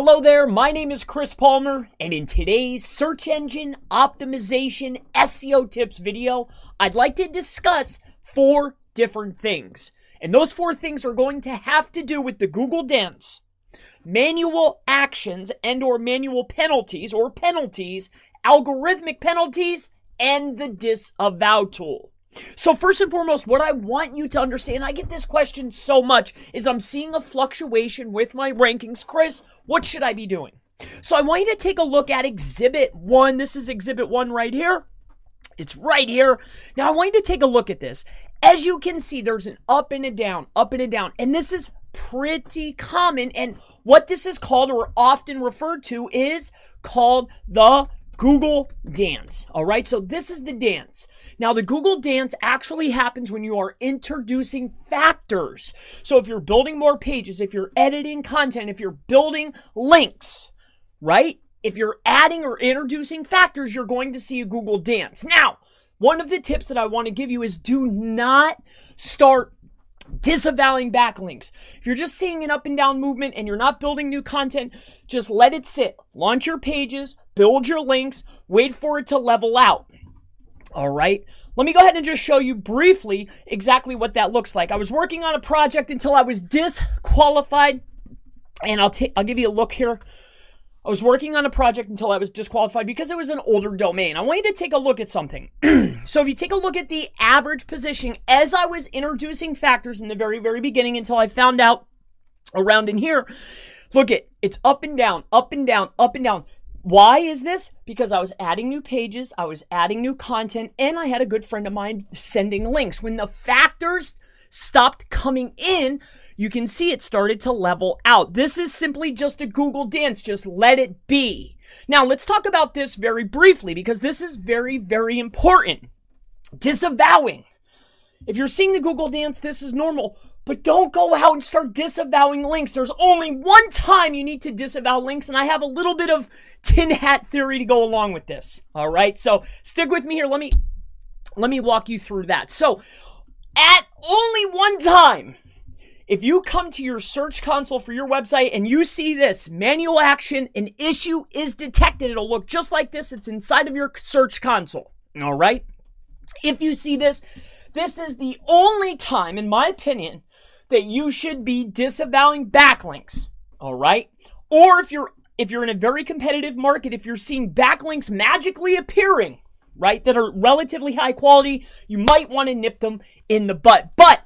Hello there, my name is Chris Palmer, and in today's search engine optimization SEO tips video, I'd like to discuss 4 different things. And those 4 things are going to have to do with the Google dance, manual actions and or manual penalties or penalties, algorithmic penalties, and the disavow tool. So first and foremost, what I want you to understand, I get this question so much, is I'm seeing a fluctuation with my rankings. Chris, what should I be doing? So I want you to take a look at Exhibit 1. This is Exhibit 1 right here. It's right here. Now I want you to take a look at this. As you can see, there's an up and a down, up and a down. And this is pretty common. And what this is called, or often referred to, is called the Google dance. All right, so this is the dance. Now, the Google dance actually happens when you are introducing factors. So if you're building more pages, if you're editing content, if you're building links, right? If you're adding or introducing factors, you're going to see a Google dance. Now, one of the tips that I want to give you is do not start disavowing backlinks. If you're just seeing an up and down movement and you're not building new content, just let it sit. Launch your pages, build your links, wait for it to level out. All right. Let me go ahead and just show you briefly exactly what that looks like. I was working on a project until I was disqualified, and I'll give you a look here. I was working on a project until I was disqualified because it was an older domain. I want you to take a look at something. So if you take a look at the average position as I was introducing factors in the very, very beginning until I found out around in here, look it's up and down, up and down, up and down. Why is this? Because I was adding new pages, I was adding new content, and I had a good friend of mine sending links. When the factors stopped coming in, you can see it started to level out. This is simply just a Google dance. Just let it be. Now, let's talk about this very briefly because this is very, very important. Disavowing. If you're seeing the Google dance, this is normal, but don't go out and start disavowing links. There's only one time you need to disavow links, and I have a little bit of tin hat theory to go along with this. All right, so stick with me here. Let me walk you through that. So at only one time, if you come to your search console for your website and you see this manual action, an issue is detected, it'll look just like this. It's inside of your search console. All right. If you see this, this is the only time, in my opinion, that you should be disavowing backlinks. All right. Or if you're in a very competitive market, if you're seeing backlinks magically appearing, right, that are relatively high quality, you might want to nip them in the butt. But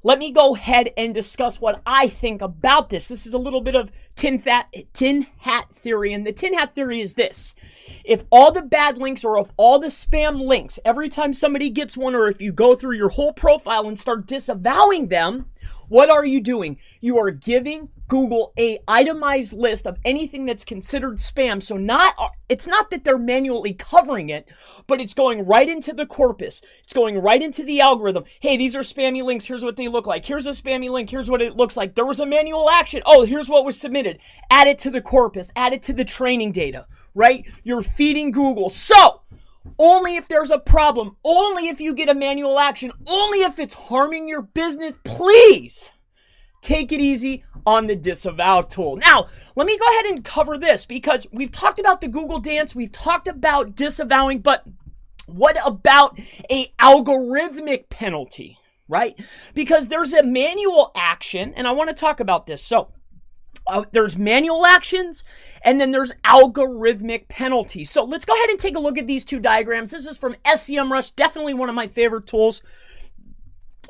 let me go ahead and discuss what I think about this. This is a little bit of tin hat theory. And the tin hat theory is this. If all the bad links or if all the spam links, every time somebody gets one, or if you go through your whole profile and start disavowing them, what are you doing? You are giving Google a itemized list of anything that's considered spam. So it's not that they're manually covering it, but it's going right into the corpus. It's going right into the algorithm. Hey, these are spammy links. Here's what they look like. Here's a spammy link. Here's what it looks like. There was a manual action. Oh, here's what was submitted. Add it to the corpus. Add it to the training data, right? You're feeding Google. So only if there's a problem, only if you get a manual action, only if it's harming your business, please take it easy on the disavow tool. Now, let me go ahead and cover this because we've talked about the Google dance, we've talked about disavowing, but what about a algorithmic penalty, right? Because there's a manual action, and I want to talk about this. So there's manual actions, and then there's algorithmic penalties. So let's go ahead and take a look at these 2 diagrams. This is from SEMrush, definitely one of my favorite tools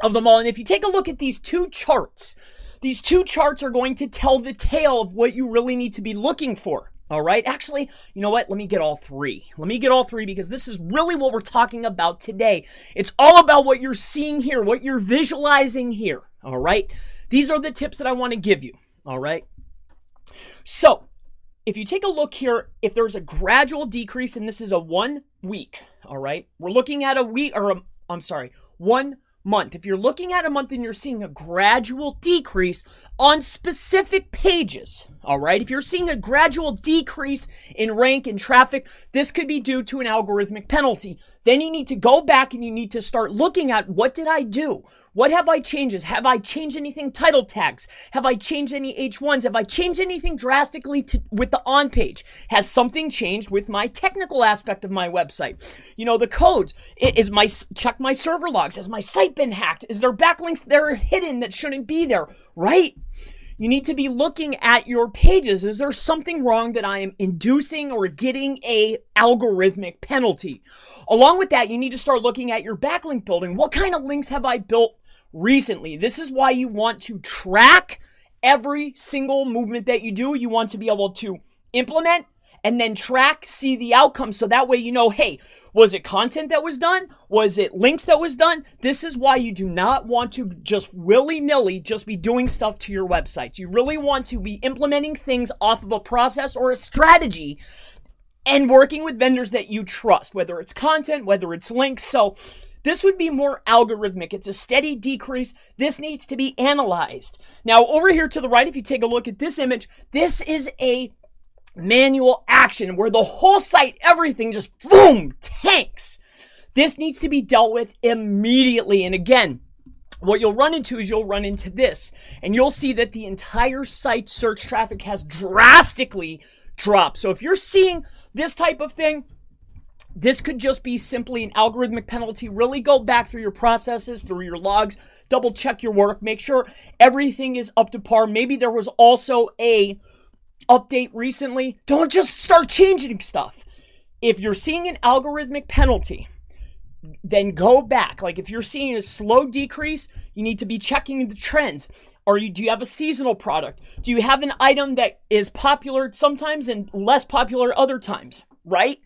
of them all. And if you take a look at these 2 charts, these 2 charts are going to tell the tale of what you really need to be looking for. All right. Actually, you know what? Let me get all 3. Let me get all 3 because this is really what we're talking about today. It's all about what you're seeing here, what you're visualizing here. All right. These are the tips that I want to give you. All right. So if you take a look here, if there's a gradual decrease, and this is a 1 week, all right, we're looking at a week, or 1 month. If you're looking at a month and you're seeing a gradual decrease on specific pages, All right, if you're seeing a gradual decrease in rank and traffic, this could be due to an algorithmic penalty. Then you need to go back and you need to start looking at, what did I do? What have I changed? Have I changed anything title tags? Have I changed any H1s? Have I changed anything drastically with the on page? Has something changed with my technical aspect of my website? You know, the codes. Check my server logs. Has my site been hacked? Is there backlinks that are hidden that shouldn't be there? Right? You need to be looking at your pages. Is there something wrong that I am inducing or getting a algorithmic penalty? Along with that, you need to start looking at your backlink building. What kind of links have I built recently? This is why you want to track every single movement that you do. You want to be able to implement and then track, see the outcome. So that way you know, hey, was it content that was done? Was it links that was done? This is why you do not want to just willy-nilly just be doing stuff to your websites. You really want to be implementing things off of a process or a strategy and working with vendors that you trust, whether it's content, whether it's links. So this would be more algorithmic. It's a steady decrease. This needs to be analyzed. Now, over here to the right, if you take a look at this image, this is a manual action where the whole site, everything just boom, tanks. This needs to be dealt with immediately. And again, what you'll run into is you'll run into this, and you'll see that the entire site search traffic has drastically dropped. So if you're seeing this type of thing, this could just be simply an algorithmic penalty. Really go back through your processes, through your logs, double check your work, make sure everything is up to par. Maybe there was also a update recently. Don't just start changing stuff. If you're seeing an algorithmic penalty, then go back. Like if you're seeing a slow decrease, you need to be checking the trends. Do you have a seasonal product? Do you have an item that is popular sometimes and less popular other times, right?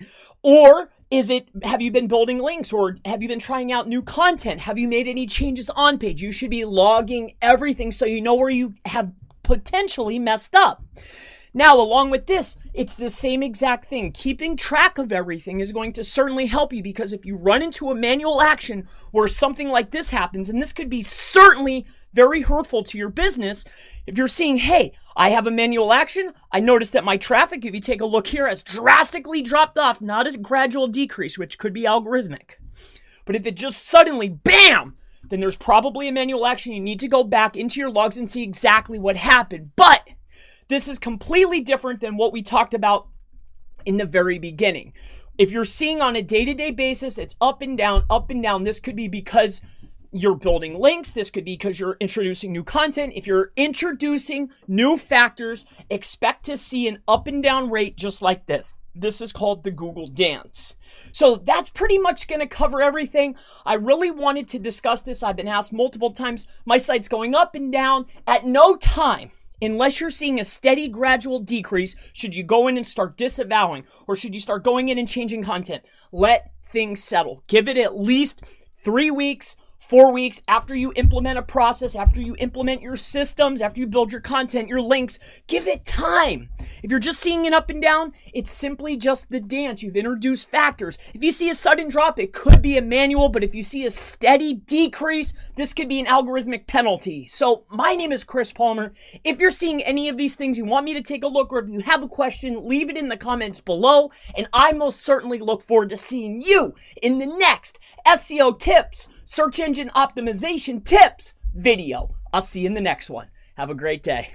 Or have you been building links, or have you been trying out new content? Have you made any changes on page? You should be logging everything so you know where you have potentially messed up. Now, along with this, it's the same exact thing. Keeping track of everything is going to certainly help you, because if you run into a manual action where something like this happens, and this could be certainly very hurtful to your business, if you're seeing, hey, I have a manual action, I noticed that my traffic, if you take a look here, has drastically dropped off, not as a gradual decrease, which could be algorithmic. But if it just suddenly, bam, then there's probably a manual action. You need to go back into your logs and see exactly what happened. But this is completely different than what we talked about in the very beginning. If you're seeing on a day-to-day basis, it's up and down, up and down. This could be because you're building links. This could be because you're introducing new content. If you're introducing new factors, expect to see an up and down rate just like this. This is called the Google dance. So that's pretty much going to cover everything. I really wanted to discuss this. I've been asked multiple times. My site's going up and down. At no time, unless you're seeing a steady gradual decrease, should you go in and start disavowing, or should you start going in and changing content. Let things settle. Give it at least 3 weeks, 4 weeks after you implement a process, after you implement your systems, after you build your content, your links. Give it time. If you're just seeing it up and down, it's simply just the dance. You've introduced factors. If you see a sudden drop, it could be a manual, but if you see a steady decrease, this could be an algorithmic penalty. So my name is Chris Palmer. If you're seeing any of these things, you want me to take a look, or if you have a question, leave it in the comments below, and I most certainly look forward to seeing you in the next SEO tips, search engine optimization tips video. I'll see you in the next one. Have a great day.